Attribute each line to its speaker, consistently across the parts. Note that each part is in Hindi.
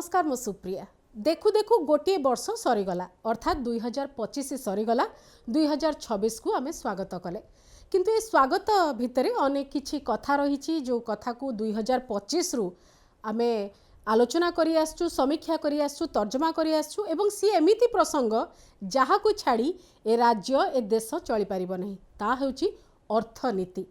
Speaker 1: नमस्कार मो सुप्रिया देखु देखु गोटे वर्ष सरीगला अर्थात 2025 सरीगला 2026 को आमे स्वागत कले किंतु ये स्वागत भितर अनेक किछि कथा रही जो कथा को 2025 रु आमे आलोचना करी आसचु समीक्षा करी आसचु तर्जमा करी आसचु एवं सी एमिति प्रसंग जहा को छाड़ी ए राज्य ए देश चली परिबो नहीं ता हेउची अर्थनीति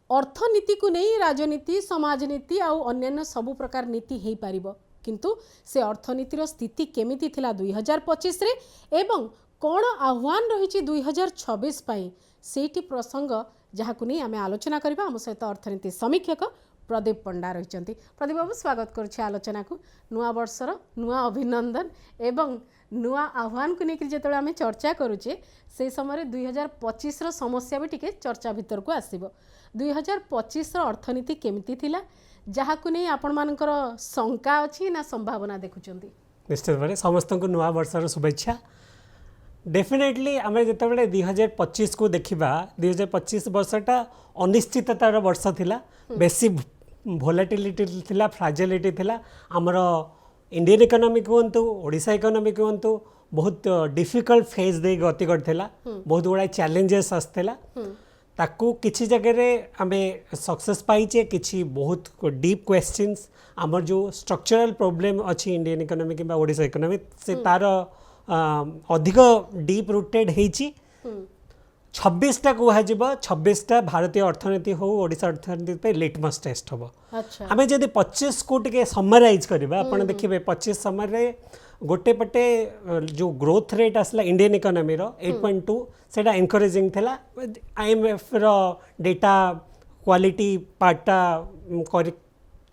Speaker 1: अर्थनीति को नहीं राजनीति समाजनीति आउ अन्यान्य सबु प्रकार नीति हेई पारिबो किंतु से अर्थनीतिर स्थिति केमिति थिला 2025 रे एवं कौन आह्वान रही 2026 पाई सेठी प्रसंग जहाकु नहीं आमे आलोचना करबा हम सहित अर्थनीति समीक्षक प्रदीप पंडा रही प्रदीप बाबू स्वागत करुछे आलोचना को नुआ वर्षर नुआ अभिनंदन एवं नुआ आह्वान को लेकर जो आम चर्चा करुचे से समय 2025 समस्या भी टिके चर्चा भितर को आसब 2025 अर्थनीति केमिति थिला जहाकु नहीं आपण मानकर शंका अच्छी ना संभावना देखुचंती
Speaker 2: निश्चित भाव समस्त को नुआ वर्षर शुभेच्छा डेफिनेटली आम जो 2025 को देखा 2025 वर्षटा अनिश्चिततार वर्ष थिला बेसी भोलाटिलिटी थिला फ्राजिलिटी थिला आमर इंडियन इकोनॉमी कहतु ओडिशा इकोनॉमी कहतु बहुत डिफिकल्ट फेज दे गति करथिला बहुत गुड़ा चैलेंजेस आसथिला ताकू किछि जगह आमे सक्सेस पाइचे किछि बहुत डीप क्वेश्चंस आमर जो स्ट्रक्चरल प्रॉब्लम अच्छी इंडियन इकोनॉमी किंबा ओडिशा इकोनॉमी से तार अधिक डीप रूटेड हेची 26टा कहवा 26टा भारतीय अर्थनीति हो ओडिशा अर्थनीति पे लिटमस टेस्ट हम आम जब 25 को टे समराइज करवा आप देखिए 25 समय गोटे पटे जो ग्रोथ रेट आसला इंडियन इकोनॉमी रो 8.2 सेटा एनकरेजिंग थिला IMF रो डेटा क्वालिटी पार्टा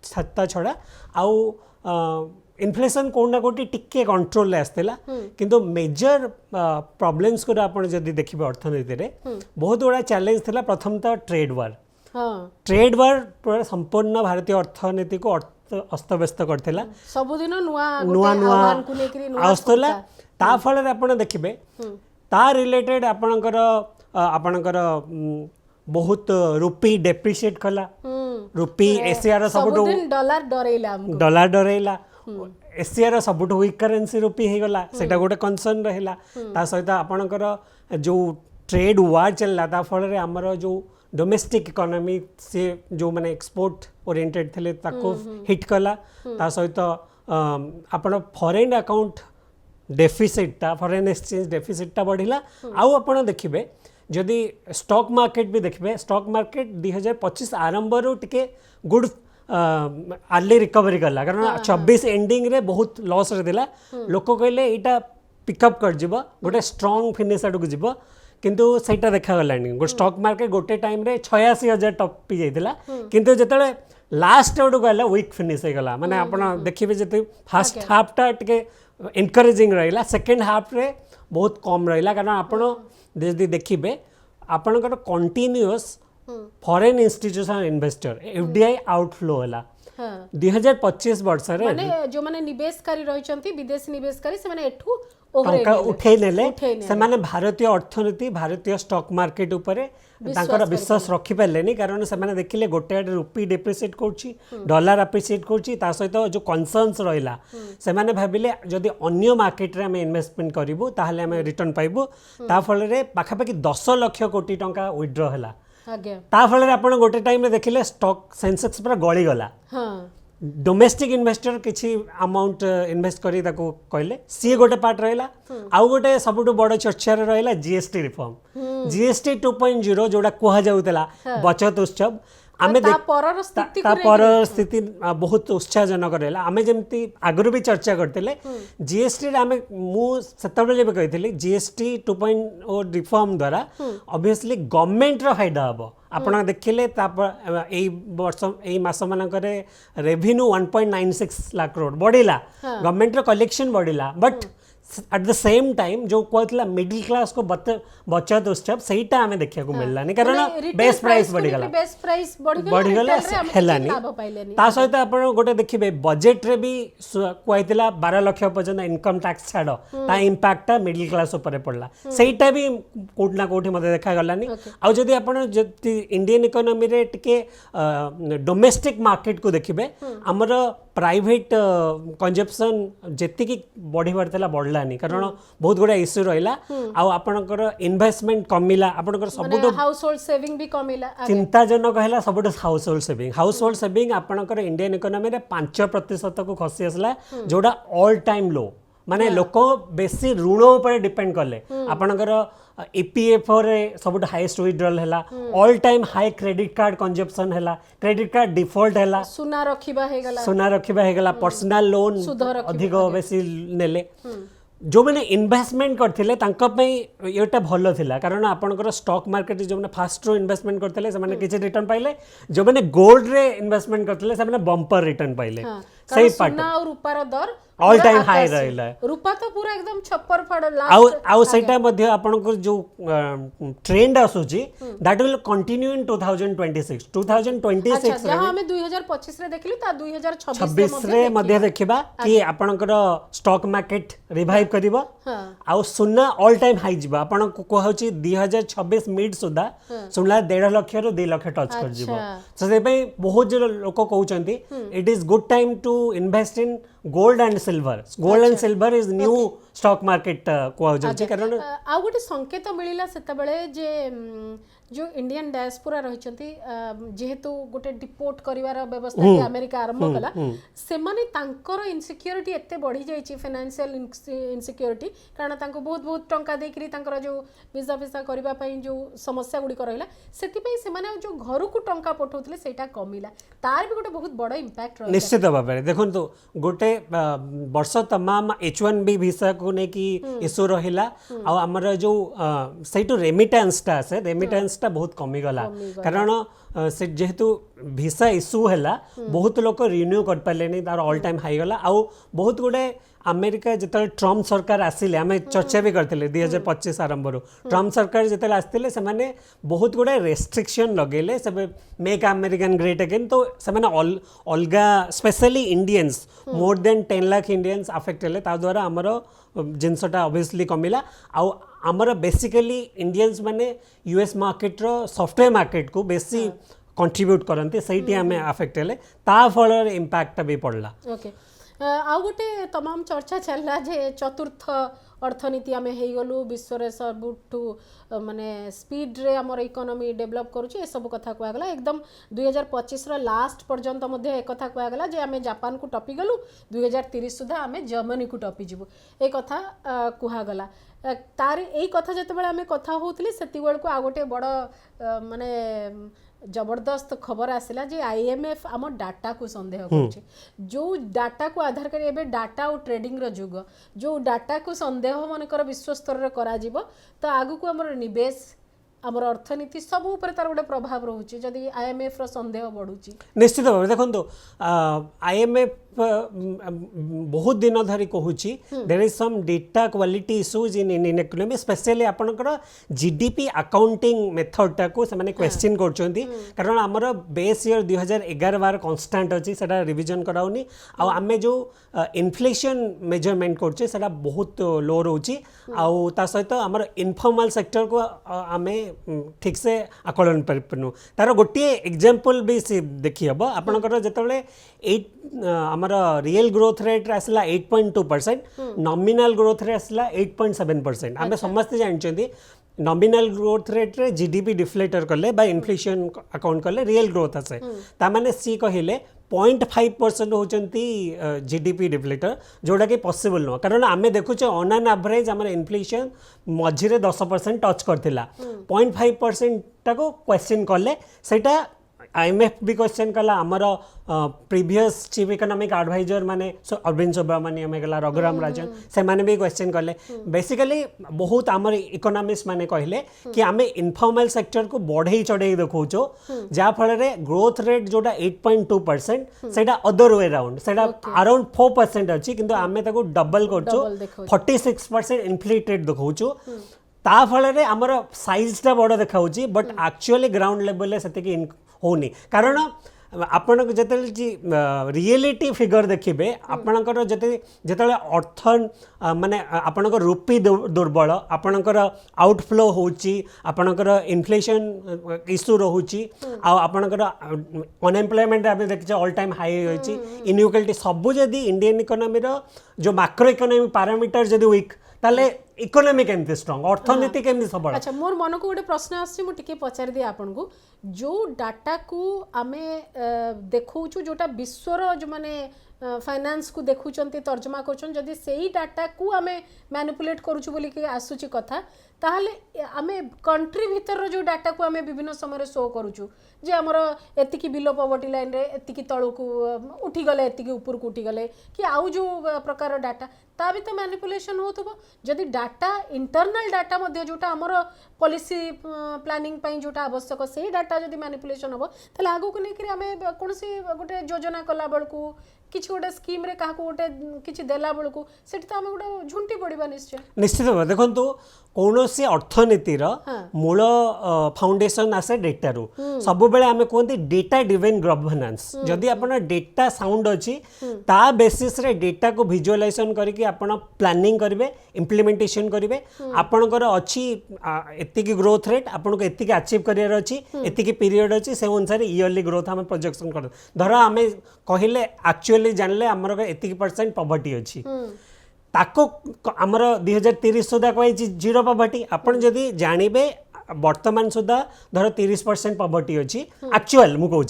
Speaker 2: छत्ता छड़ा आउ इन्फ्लेशन कोना कोटी टिके कंट्रोल आसला किंतु मेजर प्रॉब्लम्स को आपण जदी देखिबे अर्थनीति रे बहुत बड़ा चैलेंज थिला प्रथम तो ट्रेड वार ट्रेड वार पूरा संपूर्ण भारतीय अर्थनीति को अस्तव्यस्त करथिला
Speaker 1: सबुदिन नुआ
Speaker 2: आह्वान को लेकरी नुआ आस्तला ता फल रे आपण देखिबे ता रिलेटेड आपणकर बहुत रुपी डेप्रिशिएट कला रुपी एशिया सबुठो डॉलर डरेला एशिया सबुठ वीक करेन्सी रुपी हो गला सेटा गोटे कंसर्न रहिला ता सहित आपणकर जो ट्रेड वार चलला ता फल रे हमर जो डोमेस्टिक इकोनॉमी से जो माने एक्सपोर्ट ओरिएंटेड थिले ताको हिट कला ता सहित आपण फॉरेन अकाउंट डेफिसिट ता फॉरेन एक्सचेंज डेफिसिट ता बढ़िला आउ आपण देखिबे जदि स्टॉक मार्केट भी देखिबे स्टॉक मार्केट 2025 आरंभ रो टिके गुड अर्ली रिकवरी कला कारण 26 एंडिंग रे बहुत लॉस रे दिला लोक कहले एटा पिकअप कर जिवो गोटे स्ट्रांग फिनिश आडू जिवो किंतु सेटा देखा गलानी गो स्टॉक मार्केट गोटे टाइम रे 86,000 टपी जाइतिला किंतु जेतले लास्ट आडू गला वीक फिनिश हे गला माने आपण देखिबे जते फर्स्ट हाफ टा टिके एनकरेजिंग रहिला सेकंड हाफ रे बहुत कम रहिला कारण आपण जदि देखिबे आपणकर continuous foreign institutional investor FDI outflow है 2025 वर्ष रे
Speaker 1: जो माने निवेशकारी रहिचंती विदेशी निवेशकारी से माने एठू
Speaker 2: टंका उठे नेले से माने भारतीय अर्थनीति भारतीय स्टॉक मार्केट उपरे तांकर विश्वास रखि पालेनी कारण से माने देखिले गोटे रुपी डेप्रिशिएट करछि डॉलर अप्रिशिएट करछि ता सहित जो कंसर्न्स रहिला से माने भाबिले जदि अन्य मार्केट रे हम इन्वेस्टमेंट करिवु ताहले हम रिटर्न पाइबु ता फल रे पाखापाखि 10 लाख कोटी टंका विथड्रॉ हला ता फल आप गोटे टाइम देखिले स्टॉक सेंसेक्स पूरा गली गला डोमेस्टिक इन्वेस्टर किसी अमाउंट इन्वेस्ट करी ताको कहले सी गोटे पार्ट रहिला आउ गोटे सबुठु बड़ चर्चा रहिला GST रिफॉर्म GST 2.0 जोड़ा कहा जाउतला बचत उत्सव आमे पर स्थिति बहुत उत्साहजनक रहा आम जमी आगु भी चर्चा करते GST आम मुझे भी कही GST 2.0 रिफॉर्म द्वारा ऑब्वियसली गवर्नमेंट रो फायदा हम आपड़ देखिले वर्ष यही मास मानक रेवेन्यू 1.96 लाख करोड़ बढ़िला गवर्नमेंट रो कलेक्शन बढ़िला but at the same time जो कहला मिडिल क्लास को बचत उत्सव सहीटा आमे देखिया को मिललानी कारण बेस प्राइस बढ़िगला हेलानी ता सहित आपण गोटे देखिबे बजेट रे भी कहला 12 लाख पर्यंत इनकम टैक्स छाड़ ता इंपैक्ट मिडिल क्लास ऊपर पड़ला सहीटा भी कोट ना कोठी मते देखा गलानी आ जदी आपण जदी इंडियन इकोनॉमी रे टिके डोमेस्टिक मार्केट को देखिबे हमर प्राइवेट कंजप्शन जेतिकी बढ़िबार थिला बढ़लानी कारण बहुत गुडा इश्यू रहिला आ आपनकर इन्वेस्टमेंट कमिला आपनकर सबुठ
Speaker 1: हाउस होल्ड सेविंग भी कमिला
Speaker 2: चिंताजनक है सबुठ हाउस होल्ड सेविंग आपनकर इंडियन इकोनॉमी रे 5% को खसी आसला जोड़ा ऑल टाइम लो माने लोक बेसी ऋण उपर डिपेंड कले आपनकर ईपीएफओ रे सबुठ हाईएस्ट विथड्रॉल हैला all time high credit card consumption हैला क्रेडिट कार्ड डिफॉल्ट हैला
Speaker 1: सुना रखिबा हेगला
Speaker 2: पर्सनल लोन अधिक बेसी नेले जो मैंने इन्वेस्टमेंट करथिले तांका पे एटा भलो थिला कारण आपनकर स्टॉक मार्केट जो मैंने फास्ट रो इन्वेस्टमेंट करथिले से माने किछि रिटर्न पाइले जो मैंने गोल्ड रे इन्वेस्टमेंट करथिले से माने बम्पर रिटर्न पाइले
Speaker 1: सही पार्ट सुना और रूपार दर
Speaker 2: ऑल टाइम हाई रहला
Speaker 1: रूपा तो पूरा एकदम छप्पर फाड़
Speaker 2: आउ सेटा मध्ये आपनकर जो ट्रेंड आसुची दैट विल कंटिन्यू इन 2026
Speaker 1: जहां हमें 2025 रे देखली ता
Speaker 2: 2026 रे मध्ये देखिबा कि आपनकर स्टॉक मार्केट रिवाइव करिवो आउ सुना ऑल टाइम हाई जिबा आपन को कहउची 2026 मिड सुदा सुनला 1.5 लाख रो 2 लाख टच कर जिवो से पे बहुत लोक कहउचंती it is good time to invest in gold and silver is new stock market कहउचंती कारण
Speaker 1: आ गोटे संकेत मिलिला सेता बेले जे जो इंडियन डायस्पोरा रहिचंती जेहेतु गोटे डिपोर्ट करिवार व्यवस्था कि अमेरिका आरंभ कला से माने तांकर इनसिक्योरिटी एते बढ़ी जाईची फाइनेंशियल इनसिक्योरिटी कारण तांको बहुत बहुत टंका देकरी तांकर जो वीजा वीजा करिवा पई जो समस्या गुडी करैला सेति पई से माने जो घर को टंका पठौतले सेटा कमिला तार भी गोटे बहुत बड़ इंपैक्ट रह
Speaker 2: निश्चित भाबरे देखन तो गोटे वर्ष तमाम H1B वीसा को ने की इशू रहिला आ हमर जो सेटू रेमिटेंस ता से रेमिटेंस बहुत कमी गला कारण से जेहेतु वीसा इशू हैला बहुत लोक रिन्यू कर पाले तार ऑल टाइम हाई गला आउ बहुत गुडे अमेरिका जिते ट्रम्प सरकार आसिले आम चर्चा भी करते 2025 आरंभ ट्रम्प सरकार जिते आसते से माने बहुत गुडे रेस्ट्रिक्शन लगेले सब मेक अमेरिकन ग्रेट अगेन तो से अलगा specially Indians more than 10 lakh Indians affect हेले ता द्वारा आमर जिनसटा ऑब्वियसली कमिला आउ आमर बेसिकली इंडियंस माने यूएस मार्केट रो सॉफ्टवेयर मार्केट को बेसी कंट्रीब्यूट करते सही आम अफेक्ट हेले ता फल इम्पैक्ट भी पड़ला
Speaker 1: ओके आउ गोटे तमाम चर्चा चलला जे चतुर्थ अर्थनीति आम हो विश्व रे सबुठू माने स्पीड रे हमर इकोनॉमी डेवलप करूची ए सब कथा कहगला एकदम 2025 रो लास्ट पर्यंत मध्ये एक कथा कहगला जे आम जापान को टपी गलु 2030 सुधा आम जर्मनी को टपी जिवु ए कथा कहगला तार ए कथा जते बेले आम कथा होतली सेति बेल को आ गोटे बड़ माने जबरदस्त खबर आसला जे आईएमएफ आम डाटा को संदेह कर जो डाटा को आधार कर एबे डाटा और ट्रेडिंग रो जुग जो डाटा को संदेह मनकर विश्व स्तर रे करा जिवो तो आगु को हमर निवेश आमर अर्थनीति सब ऊपर तार गोटे प्रभाव रोचे जदि आईएमएफ रो संदेह बढ़ुची
Speaker 2: निश्चित भाव देखो आईएमएफ बहुत दिन धरी कहूची there is some data quality issues in Indian economy specially आपनकर जीडीपी अकाउंटिंग मेथड टा को से माने क्वेश्चन करचोंती कारण हमर बेस ईयर 2011-12 कांस्टेंट अछि सेटा रिवीजन कराउनी आ हमें जो इन्फ्लेशन मेजरमेंट करचे सेटा बहुत लो रहउची आ ता सहित हमर इनफॉर्मल सेक्टर को हमें ठीक से आकलन परनु तार गोटे एग्जांपल भी देखि हबो आपनकर जतबे 8 हमारा रियल ग्रोथ रेट आसला 8.2% नॉमिनल ग्रोथ रेट आसला 8.7% आमे समस्त जानछंती नॉमिनल ग्रोथ रेट रे जीडीपी डिफ्लेटर करले बाय इन्फ्लेशन अकाउंट करले रियल ग्रोथ आसे ता माने सी कहिले 0.5% होचंती जीडीपी डिफ्लेटर जोड़ा कि पॉसिबल न कारण आमे देखुचे ऑन एन एवरेज हमर इन्फ्लेशन मझिरे 10% टच करथिला 0.5% टाको क्वेश्चन करले सेटा आईएमएफ भी क्वेश्चन कला आमर प्रीवियस चीफ इकोनॉमिक एडवाइजर माने अरविंद सुब्रमण्यम गला रघुराम राजन से माने भी क्वेश्चन कले बेसिकली बहुत आमर इकोनॉमिस्ट माने कहले कि आमे इनफॉर्मल सेक्टर को बढ़ई चढ़ई देखौचो जा फल रे ग्रोथ रेट जोटा 8.2% सेटा अदर वे राउंड सेटा अराउंड 4% अछि किंतु आमे ताको डबल करचो 46% इन्फ्लेटेड देखौचो ता फल रे हमर साइज ता बड़ देखाउची बट एक्चुअली ग्राउंड लेवल ले सेते कि होनी कारण ଆପଣ ଯେତେବେଳେ रियलिटी फिगर देखिए आपणकर जिते अर्थ माने आपणकर रुपी दुर्बल आपणकर आउटफ्लो होची आपणकर इन्फ्लेशन इश्यू रोची आपणकर अनएम्प्लॉयमेंट आम देखिए ऑल टाइम हाई होची इनइक्वालिटी सबू जदि इंडियन इकोनॉमी जो मैक्रो इकोनॉमी पैरामीटर जदि वीक ताले इकोनॉमी केमती स्ट्रांग अर्थनीति केमती सबल।
Speaker 1: अच्छा मोर मन को गोटे प्रश्न आसी मुझे पचारि दिए आपन को जो डाटा को आमे देखौछु जोटा विश्वर जो माने फाइनेंस को देखुचंती तर्जमा करछन जदि सेही डाटा को आमे मैनिपुलेट करूछु बोली के आसुची कथा ताहले आमे कंट्री भीतर जो डाटा को आमे विभिन्न समय शो करूछु जे हमर एतिकी बिलो पॉवर्टी लाइन रे एतिकी तळु को उठी गले एतिकी ऊपर को उठी गले कि आउ जो प्रकार डाटा ता भी तो मैनिपुलेशन होतबो जदि डाटा इंटरनल डाटा मध्ये जोटा हमर पॉलिसी प्लानिंग पई जोटा आवश्यक सेही डाटा जदि मैनिपुलेशन होबो ताले आगु को लेकरी आमे कोनसी गोटे योजना कला बळकू किछि गोटे स्कीम रे काहा को गोटे किछि देला बळकू सेठी तो आमे गोटे झुंटी पड़िबा
Speaker 2: निश्चित भाव देखो कौनसी अर्थनीतिर मूल फाउंडेशन आसे डेटा रू सब बेले आमे कहते डेटा ड्रिवेन गवर्नेंस जदि आपन डेटा साउंड अच्छी ता बेसिस रे डेटा को विजुअलाइजेशन करके आपन प्लानिंग करिवे इम्प्लीमेंटेशन करिवे आपनकर अच्छी एतिकी ग्रोथ रेट आपन को एतिकी अचीव करियर अच्छी एतिकी पीरियड अच्छी से अनुसार ईयरली ग्रोथ आमे प्रोजेक्शन कर धर आमे कहिले एक्चुअली जानले हमर एतिकी % पॉवर्टी अच्छी ताको आमर 2030 सुधा कही जीरो पॉवर्टी आपन जदि जानबे वर्तमान सुधा धर 30% पॉवर्टी अच्छी एक्चुअल मु कहूँ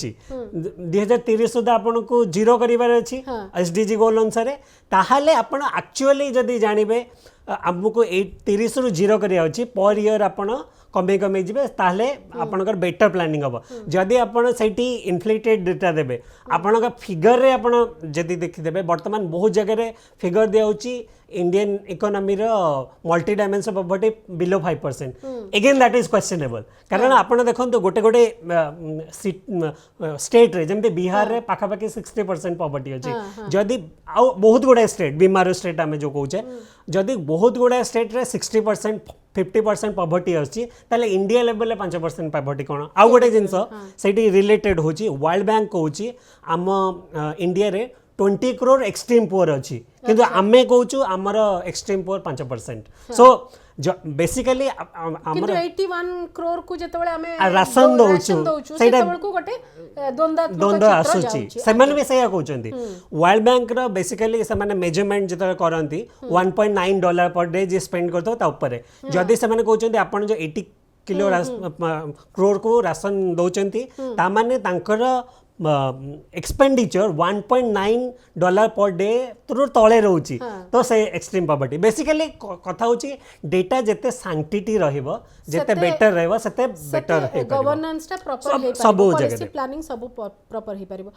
Speaker 2: 2030 सुधा आपन को जीरो करिवार अच्छी एसडीजी गोल अनुसार ताहाले आपन एक्चुअली जदि जानबे आमको 30 रु जीरो करिया अच्छी पर ईयर आपन कमे कमे जीवे ताहले आपनकर बेटर प्लानिंग हम जदि आपन सेठी इन्फ्लेटेड डेटा देबे आपनका फिगर रे आपन जदि देखि देबे वर्तमान बहुत जगह रे फिगर दिया होची इंडियन इकोनॉमी रो multi dimension poverty below 5% again that is questionable कारण आपन देखंतो गोटे गोटे स्टेट रे जेमते बिहार रे पाखा पाखी 60% पॉवर्टी अछि जदि बहुत गुडा स्टेट बीमार स्टेट आमे जो कहूचे जदि बहुत गुडा स्टेट रे 60% 50% पॉवर्टी अच्छी ताले इंडिया लेवल 5% पॉवर्टी कौन आउ गोटे जिनस सेठी रिलेटेड होची वर्ल्ड बैंक कहूची आम इंडिया रे 20 करोड़ एक्सट्रीम पुअर अच्छी किंतु आमे कहूचु आमर एक्सट्रीम पुअर 5% सो बेसिकली
Speaker 1: आमर 81 करोड़ को जेतबेले आमे
Speaker 2: राशन दउचु
Speaker 1: सेटा को गोटे
Speaker 2: द्वंद्व आसुची से माने भी सही कहउचंती वर्ल्ड बैंक रो बेसिकली से माने मेजरमेंट जेतबेले करंती $1.9 पर डे जे स्पेंड करतो ता ऊपर जदी से माने कहउचंती आपण जो 80 किलो करोड़ को राशन दउचंती ता माने तांकर एक्सपेंडिचर $1.9 पर डे तो तले रोची तो से एक्सट्रीम पॉवर्टी बेसिकली कथा होची डेटा जेते सैंक्टिटी रहइबो जेते बेटर रहइबो सेते बेटर हे
Speaker 1: गवर्नेंस ता प्रॉपर हे
Speaker 2: सब
Speaker 1: पॉलिसी प्लानिंग सब प्रॉपर हे परिबो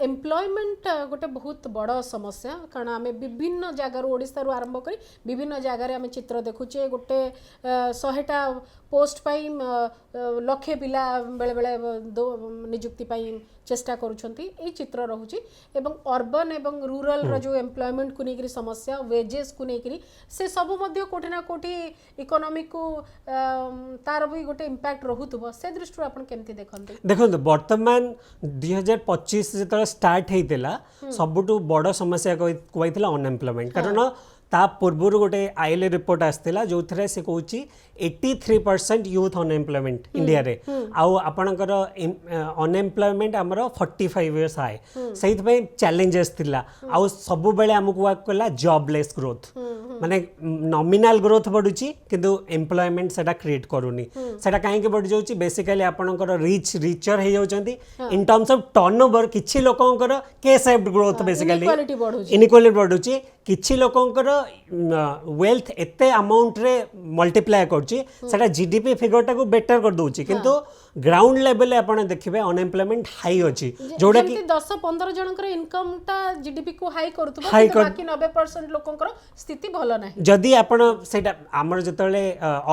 Speaker 1: एम्प्लॉयमेंट गोटे बहुत बड़ समस्या कारण आमे विभिन्न जगह ओडिसा रु आरंभ करी विभिन्न जगह रे आमे चित्र देखुचे गोटे 100टा पोस्ट पाई लक्षे पिला बेले बेले नियुक्ति पाई चेष्टा करुछंती ए चित्र रहउची एवं अर्बन एवं रूरल रो जो एम्प्लॉयमेंट को नेकरी समस्या वेजेस को नेकरी से सब मध्य कोठी ना कोठी इकोनॉमी को तार भी गोटे इंपैक्ट रहउतबो से दृष्टि आपण केमती देखंती
Speaker 2: देखंतु वर्तमान 2025 जेतला स्टार्ट हेतिला सबटु बड़ समस्या कोइथिला अनएम्प्लॉयमेंट कारण ता पूर्वर गोटे आईएलए रिपोर्ट आसला जो थे से कहूँ 83% यूथ अनएम्प्लॉयमेंट इंडिया रे आउ आपणकर अनएम्प्लॉयमेंट आमर 45 इयर्स हाई से चैलेंजेस थिला आउ सब बेले आमको वर्क कला जॉबलेस ग्रोथ माने नॉमिनल ग्रोथ बढ़ुची किंतु एम्प्लॉयमेंट सेटा क्रिएट करूनी सेटा काहे बढ़ जाउची बेसिकली आपणकर रिचर हे जाउचंती इन टर्म्स ऑफ टर्नओवर किछि लोकंकर K shaped growth basically inequality बढ़ुची किछि लोकंकर वेल्थ एते अमाउंट रे मल्टीप्लाई करची सेटा जीडीपी फिगर टाको बेटर कर दोची किंतु ग्राउंड लेवल आपण देखिबे अनएम्प्लॉयमेंट हाई अछि जोडा कि
Speaker 1: 10-15 जनकर इनकम ता जीडीपी को हाई करतबो बाकी 90% लोकंकर स्थिति भलो नाही
Speaker 2: जदी आपण सेटा हमर जतले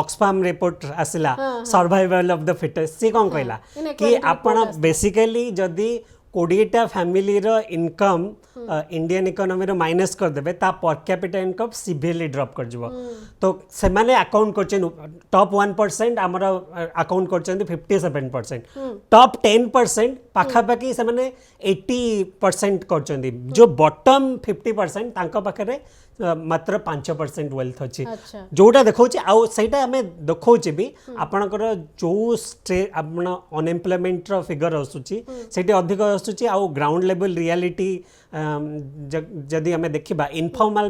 Speaker 2: ऑक्सफार्म रिपोर्ट आसिला सर्वाइवल ऑफ द फिटेस्ट से कोन कहला कि आपण बेसिकली जदी 20टा फैमिली रो इनकम इंडियन इकोनॉमी रो माइनस कर देबे ता पर कैपिटा इनकम सिवियरली ड्रॉप कर जबो तो से माने अकाउंट करछन टॉप 1% हमर अकाउंट करछन 57% टॉप 10% पाखा पाखी से माने 80% करछन जो बॉटम 50% तांका पाखरे मात्र 5% वेल्थ अच्छी
Speaker 1: अच्छा।
Speaker 2: जोटा देखौछि आ सेटा हमें देखौछि भी आपनकर जो अनएम्प्लॉयमेंट रो फिगर आसुछि सेठी अधिक आसुछि आ ग्राउंड लेवल रियलिटी जदि हमें देखिबा इनफॉर्मल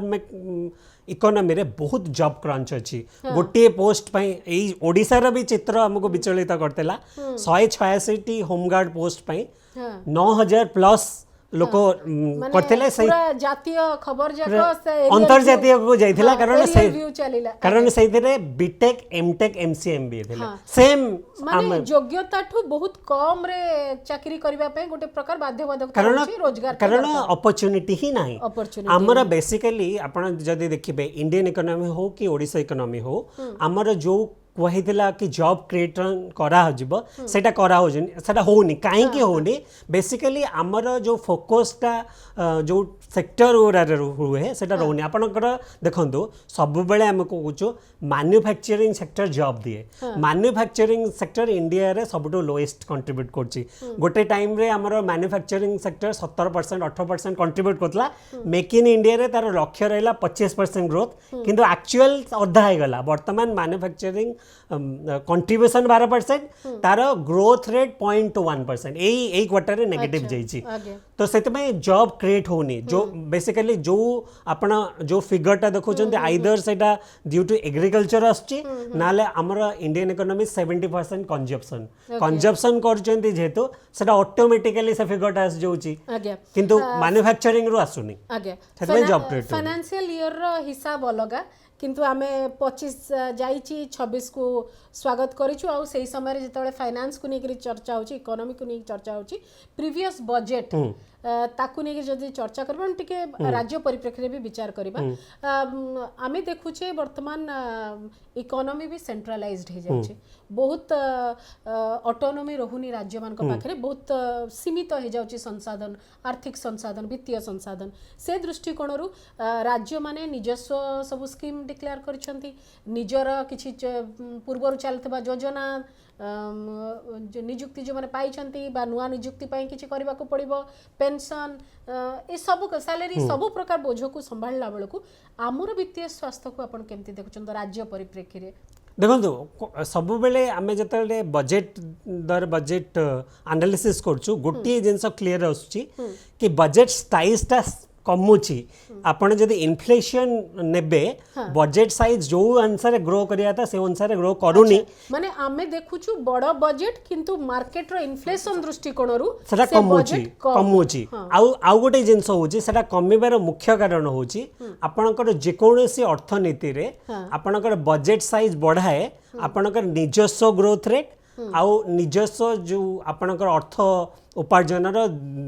Speaker 2: इकोनॉमी रे बहुत जॉब क्रंच अच्छी गोटे पोस्ट पई एई ओडिसा रो भी चित्र हमको विचलित करतेला 186 होमगार्ड पोस्ट पई 9000 प्लस लोक करथिले से
Speaker 1: पूरा जातीय खबर जाको
Speaker 2: अंतर्जातीय को जाइथिला कारण से बीटेक एमटेक एमसीएम भी थिला सेम
Speaker 1: माने योग्यता ठू बहुत कम रे चाकरी करबा पे गोटे प्रकार बाध्यबाधकता होछि रोजगार
Speaker 2: कारण अपॉर्चुनिटी ही नाही हमर बेसिकली आपण जदी देखिबे इंडियन इकोनॉमी हो कि ओडिसा इकोनॉमी हो हमर जो कहिला कि जॉब क्रिएट करा हो सेटा करा हो सेटा होनी काहे कि होनी बेसिकली हमर जो फोकसटा जो सेक्टर हुए सेटा रहनी आपनकर देखंतु सब बेले हम कहूचो मैन्युफैक्चरिंग सेक्टर जॉब दिए मैन्युफैक्चरिंग सेक्टर इंडिया रे सबटो लोएस्ट कंट्रीब्यूट करची गोटे टाइम रे हमर manufacturing sector 17% 18% contribute Kartala make in India रे तार लक्ष्य रहला 25% ग्रोथ किंतु एक्चुअल अधा हे गला वर्तमान मैन्युफैक्चरिंग कंट्रीब्यूशन 12% तार ग्रोथ रेट 0.1% एई क्वार्टर रे नेगेटिव जाईची तो सेते में जॉब क्रिएट होनी जो बेसिकली जो आपण जो फिगरटा देखौचंती आइदर सेटा ड्यू टू एग्रीकल्चर आछी नाले हमर इंडियन इकोनॉमी 70% कंजप्शन करचंती जेहेतु सेटा ऑटोमेटिकली से फिगरटा आस जाउची किंतु मैन्युफैक्चरिंग रो आसुनी सेते में जॉब क्रिएट
Speaker 1: फाइनेंशियल ईयर रो हिसाब अलगा किंतु आमे 25 जाइछि 26 को स्वागत करिछु आ सेही समय रे जेतबे फाइनेंस को नेकरी चर्चा होछि इकोनॉमी को नेकरी चर्चा होछि प्रीवियस बजेट ताकू नेकरी जदि चर्चा करबा हम टिके राज्य परिप्रेक्षी रे भी विचार करबा आमे देखुछे वर्तमान इकोनॉमी भी सेंट्रलाइज्ड हे जाउछि बहुत ऑटोनॉमी रहुनी राज्य मान को पाखरे बहुत सीमित हे जाउछि संसाधन आर्थिक संसाधन वित्तीय संसाधन से दृष्टिकोण रु राज्य माने निजस्व सब स्कीम डिक्लेयर करछंती निजर किछि पूर्व चलतबा योजना नियुक्ति जो माने पाइछंती बा नुआ नियुक्ति पाई किछि करबा को पड़िबो पेंशन ए सब सैलरी सब प्रकार बोझ को संभाळला बेलकू आमर वित्तीय स्वास्थ्य को आपण केमती देखुछन राज्य परिप्रेक्षी रे
Speaker 2: देखो सब बेले आमे जतले बजेट दर बजेट एनालिसिस करछु गोटी जिंस क्लियर आसुची कि बजेट साइजटा कमुची आपण जदि इन्फ्लेशन नेबे बजेट साइज जो अनुसार ग्रो करिया था से अनुसार ग्रो करूनी
Speaker 1: माने आमे देखुछु बड़ बजेट किंतु मार्केट रो इन्फ्लेशन दृष्टिकोण रु
Speaker 2: सेटा कमुची आउ गोटे जिंस होची सेटा कमिबार मुख्य कारण होची आपनकर जे कोनोसी अर्थनीति रे आपनकर बजेट साइज बढ़ाए आपनकर निजस्व ग्रोथ रेट आउ निजस्व जो आपनकर अर्थ उपार्जन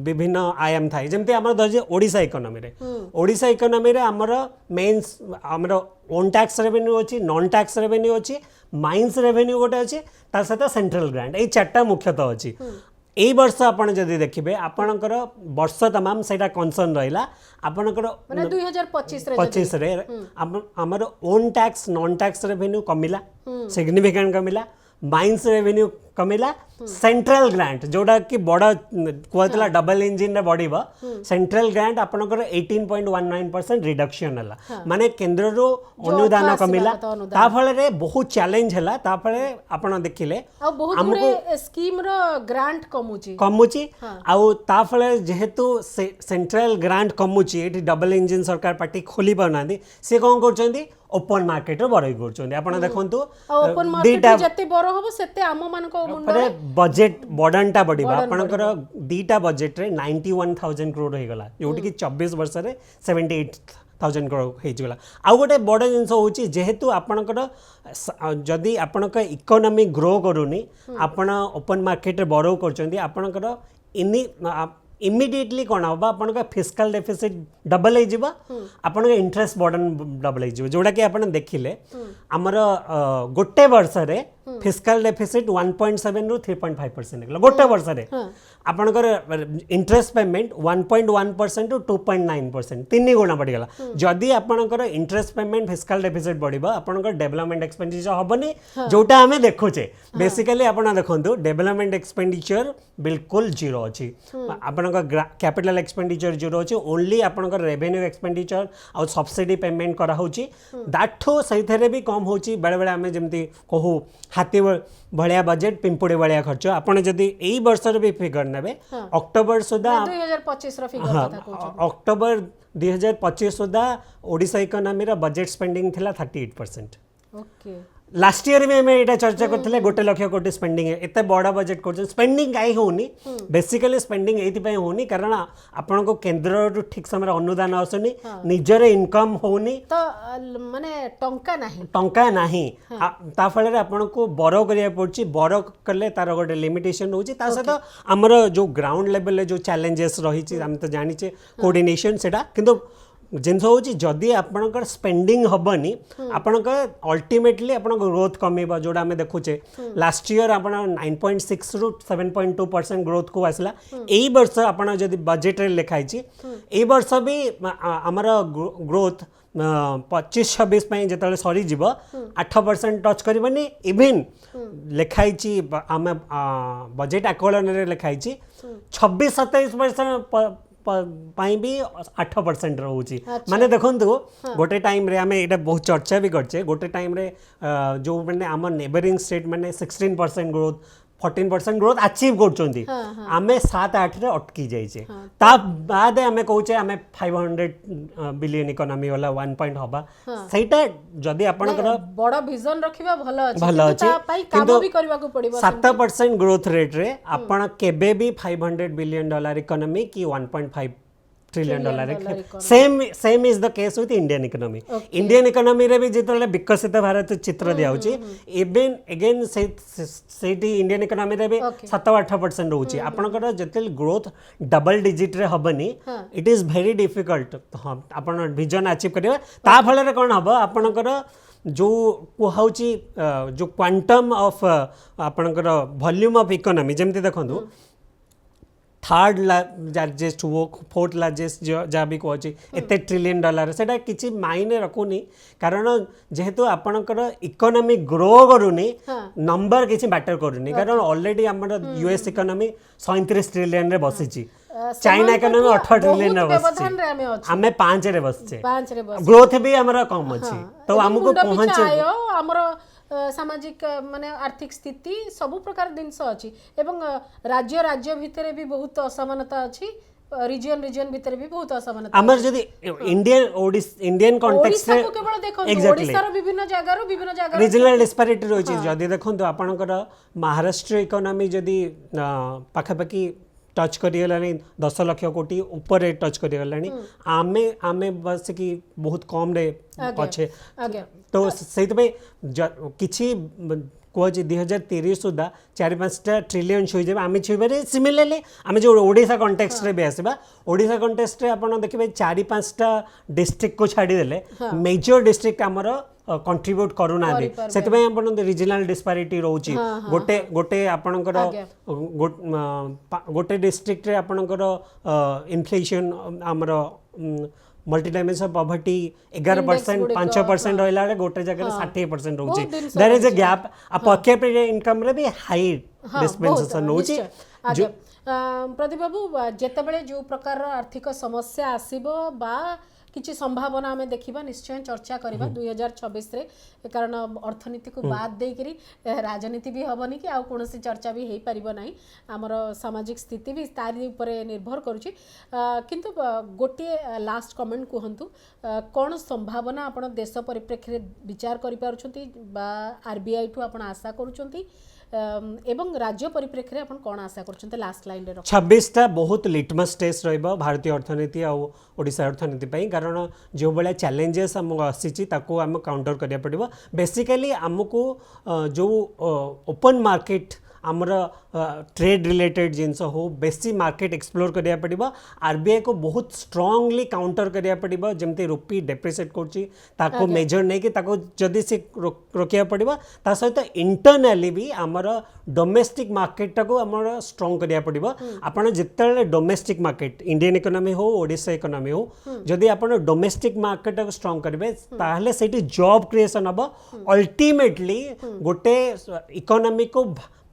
Speaker 2: विभिन्न आयाम थाए जमती आमर धरजे ओडिशा इकोनॉमी रे आमर मेन्स आमर ओन टैक्स रेवेन्यू अछि नॉन टैक्स रेवेन्यू अछि माइंस रेवेन्यू गोटे अछि तार सहित सेंट्रल ग्रांट ए चारटा मुख्यतः अछि एई वर्ष आपण जदि देखिबे आपणकर वर्ष तमाम सेटा कंसर्न रहिला आपणकर
Speaker 1: माने 2025
Speaker 2: रे आमर own tax non tax revenue कमिला सिग्निफिकेंट कमिला माइंस रेवेन्यू कमिला सेंट्रल ग्रांट जोड़ा कि बड़ा कहला डबल इंजिन रे बढ़िबा सेंट्रल ग्रांट आपनकर 18.19% रिडक्शन हला माने केंद्र रो अनुदान कमिला ता फले रे बहुत चैलेंज हला ता फले आपण देखिले
Speaker 1: हमको स्कीम रो ग्रांट
Speaker 2: कमुची आउ ता फले जेहेतु सेंट्रल ग्रांट कमुची एठी डबल इंजिन सरकार पार्टी खोली पाउनांदी से कोन करचंदी ओपन मार्केट रो बड़ई करचंदी आपण देखंतु
Speaker 1: ओपन मार्केट जते बड़ होबो सेते आम मान को मुंडे
Speaker 2: बजेट बडनटा बढ़िबा आपनकर दीटा बजेट रे 91000 करोड़ हे गला जोटी कि 24 वर्ष रे 78000 करोड़ हे गला आ गोटे बड़ जिंस होची जेहेतु आपनकर जदी आपनक इकोनॉमी ग्रो करूनी आपण ओपन मार्केट रे बरो करचंदी आपनकर इमिडिएटली कौन हम आप फिस्काल डेफिसिट डबल हो आप इंटरेस्ट बर्डन डबल हो जोड़ा कि आप देखिले आमर गोटे वर्ष रे फिस्काल डेफिसिट 1.7 रु 3.5% गोटे वर्ष रे आपणकर इंटरेस्ट पेमेंट 1.1% टू 2.9% 3 गुणा बढ़ीगला जदि आपणकर इंटरेस्ट पेमेंट फिस्कल डेफिसिट बढ़िबो आपणकर डेवलपमेंट एक्सपेंडिचर हबनी जोटा हमें देखुचे बेसिकली आपण देखंतु डेवलपमेंट एक्सपेंडिचर बिल्कुल जीरो अछि आपणकर कैपिटल एक्सपेंडिचर जीरो अछि ओनली आपणकर रेवेन्यू एक्सपेंडिचर आ सब्सिडी पेमेंट करा होची दैट सहीथरे भी कम होची बेले बेले हमें जेमती कहू हाथी भलिया बजेट पिंपुड़ी भलिया खर्च आपण जदि एई वर्षर भी फिगर नेबे अक्टोबर सुधा
Speaker 1: 2025 रो फिगर कथा कहू
Speaker 2: अक्टोबर 2025 सुधा ओडिशा इकोनॉमी रा बजेट स्पेंडिंग थिला 38%।
Speaker 1: ओके
Speaker 2: लास्ट ईयर भी हमें यहाँ चर्चा करते 1 लाख कोटी स्पेंडिंग एत बड़ा बजेट कर स्पेंडिंग कहीं होनी बेसिकली स्पेंडिंग ये होनी कारण आपण को केंद्र ठीक समय अनुदान आसुनी निजर इनकम होनी
Speaker 1: तो माने
Speaker 2: टंका नहीं ता फल आपण को बर करिया पड़ची बर कले तार गोटे लिमिटेशन होची ता सहित हमर जो ग्राउंड लेवल जो चैलेंजेस रही हम तो जानिचे कोऑर्डिनेशन सेटा किंतु जिनस हूँ जदि आपणकर स्पेंडिंग हेनी आपणकर अल्टीमेटली आप ग्रोथ कमेबा जोड़ा आम देखुचे लास्ट ईयर आप 9.6 रु 7.2% ग्रोथ को आसला यही वर्ष आप बजेट लिखाई यही वर्ष भी आमर ग्रोथ 25-26 जो सरीज 8% टच करनी इवेन लिखाई आम बजेट आकलन लिखाई 26-27% पाई भी 8% रोची माने देखो गोटे टाइम रे आमे एटा बहुत चर्चा भी करछे गोटे टाइम रे जो माने आम नेबरिंग स्टेट माने 16% ग्रोथ 14% ग्रोथ अचीव करछंती आमे 7-8 रे अटकी जाइछे ता बाद आमे कहूचे आमे 500 बिलियन इकोनॉमी वाला 1 पॉइंट हबा सेटा जदी आपनकर
Speaker 1: बड़ा विजन रखिबा भलो अछि ता पई काम भी करबा को पड़िबो
Speaker 2: 7% ग्रोथ रेट रे आपण केबे भी $500 बिलियन इकोनॉमी की 1.5 trillion dollar same is the case with Indian economy Indian economy रे भी जितले विकसित भारत चित्र दिया होची इवन अगेन से इंडियन इकोनॉमी रे भी 7-8% होची आपनकर जते ग्रोथ डबल डिजिट रे हबनी इट इज वेरी डिफिकल्ट आपण विजन अचीव करिवे ता फल रे कोन हबो आपनकर जो कुहाउची जो क्वांटम ऑफ आपनकर वॉल्यूम ऑफ इकोनॉमी जेमति देखंतु थर्ड लार्जेस्ट वो फोर्थ लार्जेस्ट जहाँ भी कहे एत ट्रिलियन डॉलर से किसी मायने रखुनी कारण जेहेतु आपणकर इकोनॉमी ग्रो करूनी नंबर किसी मैटर करूनी कारण ऑलरेडी आमर यूएस इकोनॉमी 37 ट्रिलियन रे बसिची चाइना इकोनॉमी 18 ट्रिलियन रे बसिची हमें 5 रे बसचे ग्रोथ भी हमरा कम अछि तो हमको पहुंच
Speaker 1: हमर सामाजिक माने आर्थिक स्थिति सब प्रकार जिनस अच्छी एवं राज्य राज्य भितर भी बहुत असमानता अच्छी रीजन भितर भी बहुत असमानता
Speaker 2: हमर जदी इंडियन कॉन्टेक्स्ट रे
Speaker 1: केवल देखो ओडिसा रो विभिन्न जगह
Speaker 2: रीजनल डिस्पैरिटी रोची जदी देखंतु आपनकर महाराष्ट्र इकोनॉमी जदी पाखापाखी टच करिगलानी 10 लाख कोटी ऊपर टच करिगलानी आमे आमे बस की बहुत कम रे अच्छे तो से किसी कहे 2030 सुधा 4-5 ट्रिलियन छुई जाए आम छुईबारे सिमिलरली आम जो ओडिशा कंटेक्स्ट रे भी आसवा ओडिशा कंटेक्स्ट रे आपण देखिबे 4-5 डिस्ट्रिक्ट को छाड़ीदेले मेजर डिस्ट्रिक्ट आमर कंट्रीब्यूट करूना से रीजनल डिस्पैरिटी रोची गोटे गोटे आपणकर गोटे डिस्ट्रिक्ट रे आपणकर इन्फ्लेशन आमर मल्टी डायमेंशन पॉवर्टी 11% 5% रहिला रे गोटे जगह 60% रोची देयर इज अ गैप आ पर कैपिटा इनकम रे भी हाई डिस्पेंसेशन रोची
Speaker 1: प्रदीप बाबू जेते बेले जो प्रकार आर्थिक समस्या आसीबो बा किसी संभावना आम देखा निश्चय चर्चा करवा 2026 रे कारण अर्थनीति को बाद देकरी राजनीति भी हेनी कि आउ कौन चर्चा भी हो पार ना आमर सामाजिक स्थिति भी तारी उपरे निर्भर करुच्ची किंतु गोटे लास्ट कमेंट कहतु कौन संभावना आप देश परिप्रेक्षी विचार कर आरबीआई ठू आप आशा करुँच एवं राज्य परिप्रेक्षी में कौन आशा कर लास्ट लाइन रे
Speaker 2: 26टा बहुत लिटमस टेस्ट रहिबा भारतीय अर्थनीति आ ओडिशा अर्थनीति पई कारण जो बळे चैलेंजेस हम आसीची ताको हम काउंटर करिया पड़िबो बेसिकली हमको जो ओपन मार्केट आमर ट्रेड रिलेटेड जिनस हो बेसी मार्केट एक्सप्लोर करिया पड़िबो आरबीआई को बहुत स्ट्रांगली काउंटर करिया पड़िबो जेमते रुपी डेप्रिसिएट करछि ताको मेजर नै कि ताको जदी से रोकिया पड़िबो ता सहित इंटरनली भी आमर डोमेस्टिक मार्केट टाको आमर स्ट्रांग करिया पड़िबो आपण जेतेले डोमेस्टिक मार्केट इंडियन इकोनॉमी हो ओडिशा इकोनॉमी हो जदी आपण डोमेस्टिक मार्केट टाको स्ट्रांग करबे ताहले सेठी जॉब क्रिएशन हबो अल्टीमेटली गोटे इकोनॉमी को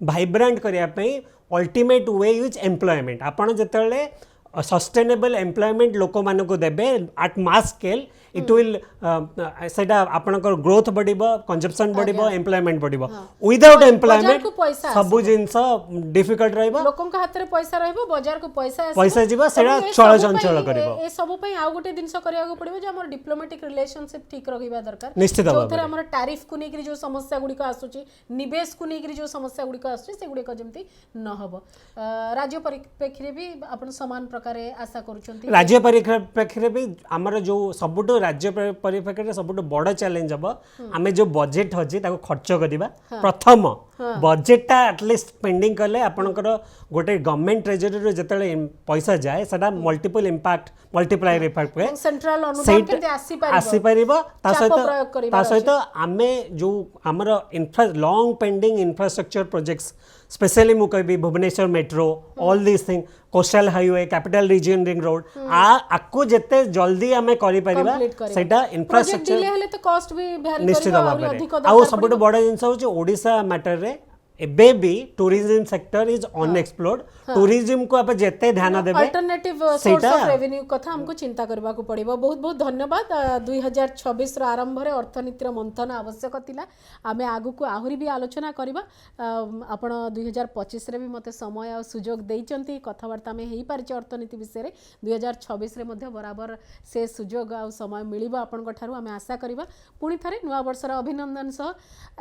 Speaker 2: वाइब्रेंट करिया पई अल्टीमेट वे इज एम्प्लॉयमेंट आपण जेतेले सस्टेनेबल एम्प्लॉयमेंट लोक मान को देबे at mass scale it will सेटा आपनकर ग्रोथ बढ़िबो कंजम्पशन बढ़िबो एम्प्लॉयमेंट बढ़िबो विदाउट एम्प्लॉयमेंट सब जिंस डिफिकल्ट रहइबो
Speaker 1: लोकन का हाथ रे पैसा रहइबो बाजार को
Speaker 2: पैसा जीबो सेटा चल चंचल करबो
Speaker 1: ए सब पई आ गोटे दिनस करिया को पड़िबो जे हमर डिप्लोमेटिक रिलेशनशिप ठीक रखिबा दरकार
Speaker 2: निश्चित
Speaker 1: जो थरे हमर टैरिफ को नेकरी जो समस्या गुडी को आसुची निवेश को नेकरी जो समस्या गुडी को आसुची से गुडी को जेमती न हबो राज्य परिप्रेक्षी भी आपण समान प्रकार आशा करूछंती
Speaker 2: राज्य परिप्रेक्षी भी हमर जो सबुटो राज्य परिप्रेक्षी सबुटो बड़ चैलेंज हम आमे जो बजेट अछि ताको खर्च करिबा प्रथम बजेट ता एटलीस्ट पेंडिंग करले आपनकर गोटे गवर्नमेंट ट्रेजरी रो जतले पैसा जाए सेटा मल्टीपल इंपैक्ट मल्टीप्लायर इफेक्ट पे
Speaker 1: सेंट्रल अनुदान केते
Speaker 2: आसी परिबो ता सहित आमे जो हमर long pending infrastructure projects specially मु कहबी Bhubaneswar metro all this thing coastal highway capital region ring road आको जेते जल्दी आमे करि परिबा सेटा इंफ्रास्ट्रक्चर
Speaker 1: डिले हेले तो कॉस्ट भी वैरी
Speaker 2: निश्चित
Speaker 1: करिबो
Speaker 2: भाव
Speaker 1: अधिक
Speaker 2: आउ सबुठ बड़ जिनस होची ओडिशा मैटर रे एबे भी tourism sector is unexplored tourism को आप जेते ध्यान देबे
Speaker 1: अल्टरनेटिव सोर्स ऑफ रेवेन्यू कथा हमको चिंता करबा को पड़िबो बहुत बहुत धन्यवाद 2026 रो आरंभ रे अर्थनीतिर मंथन आवश्यक थिला आमे आगु को आहुरी भी आलोचना करबा आपण 2025 रे भी मते समय और सुयोग दैचंती कथावार्ता में हेई पारचे अर्थनीति विषय रे 2026 रे मध्ये बराबर से सुयोग और समय मिलिबो आपण को आमे आशा करबा पुणी थारे नुवा वर्ष रो अभिनंदन सह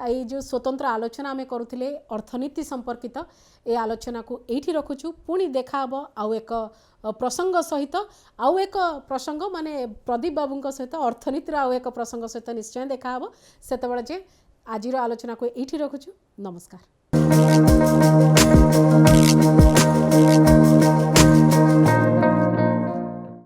Speaker 1: ए जो स्वतंत्र आलोचना आमे करूथिले अर्थनीति संपर्कित ए आलोचना को एठी रखुछु पुणी देखा हबो आउ एक प्रसंग सहित आउ एक प्रसंग माने प्रदीप बाबू सहित अर्थनीतिर आउ एक प्रसंग सहित निश्चय देखा हबो सेतबेले जे आजिर आलोचना को एठी रखुछु नमस्कार।